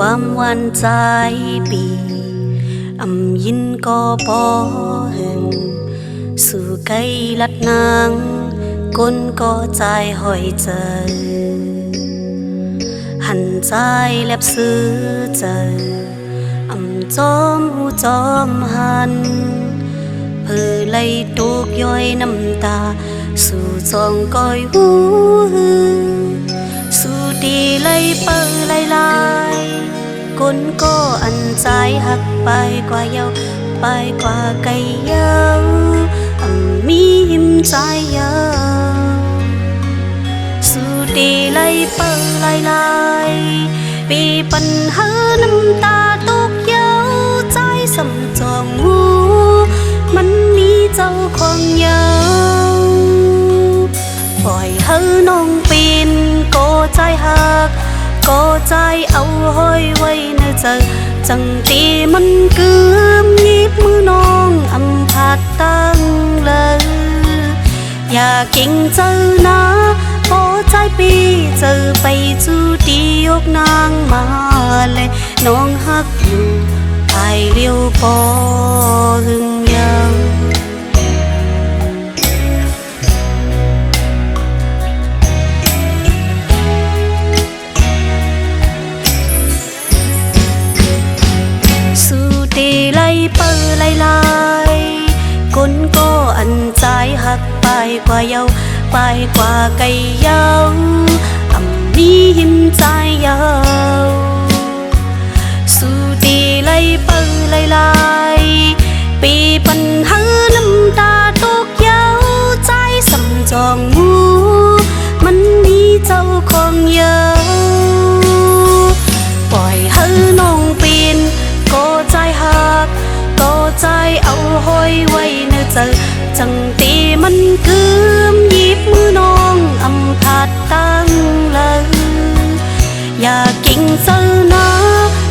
ความหวานใจปียินก็พอหึงสู่ไกลลัดนางก้นก็ใจหอยเจอหันใจแลบซื้อเจอจอมหูจอมหันเพื่อไล่ตุกย้อยน้ำตาสู่จองก้อยหูสู่ดีไล่เปิดไล่ลายก้นก็อันใจหักไปกว่าเยาไปกว่าไกลเยามีหิมใจเยาสู่ดีไล่เปิดไล่ลายปีปัญหาน้ำตาตกเยาใจสำจองหูมันมีเจ้าของเยาปล่อยให้น้องปีนก็ใจหักก็ใจเอาห้อยไว้ในใจจังตีมันเกือบยิบมือน้องผัดตั้งเลยอย่าเก่งเจอนะพอใจปีเจอไปจูดียกนางมาเลยน้องหักอยู่ภายเลี้ยวปอหึงยังสู่ตีไล่เปิดไล่ลายก้นก็อันใจหักไปกว่าเยาไปกว่าไกลเยามีหิมใจเยาสู่ดีไล่เปิดไล่ลายปีปัญหาน้ำตาตกเยาใจสำจองหูมันมีเจ้าของเยาปล่อยให้น้องปีนก็ใจหักก็ใจเอาห้อยไว้ในใจจังตีมันเกือบยิบมือน้องผัดตั้งเลยอย่ากิ่งเจอนะ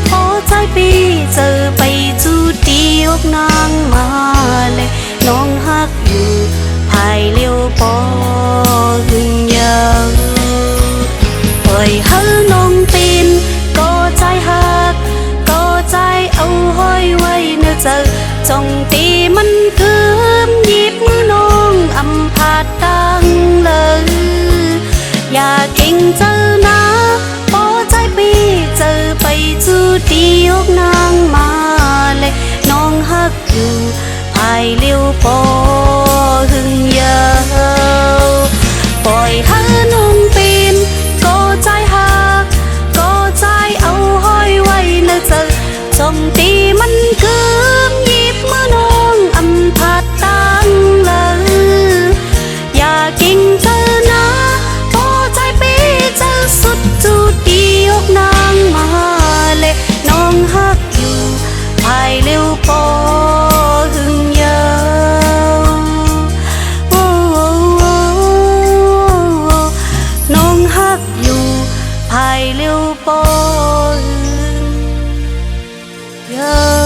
พอใจปีเจอไปจูดียกนางมาเลยน้องหักอยู่ภายเลี้ยวปอหึงยังปล่อยให้น้องปีนก็ใจหักก็ใจเอาห้อยไว้ในใจจ้องตีมันเกือบยิบมือน้องผัดตั้งเลยอย่าเก่งเจอนะพอใจปีเจอไปจูดียกนางมาเลยน้องหักอยู่ภายเลี้ยวปอหึงยาวปล่อยให้น้องปีนก็ใจหักก็ใจเอาห้อยไว้ในใจจ้องตีมันเกือบยิบมือน้องผัดตั้งเลยอย่าเก่งเจอนะพอใจปีเจอสุดจูดียกนางมาเลยน้องหักอยู่ภายเลี้ยวปอหึงยาวน้องหักอยู่ภายเลี้ยวปอหึงยาว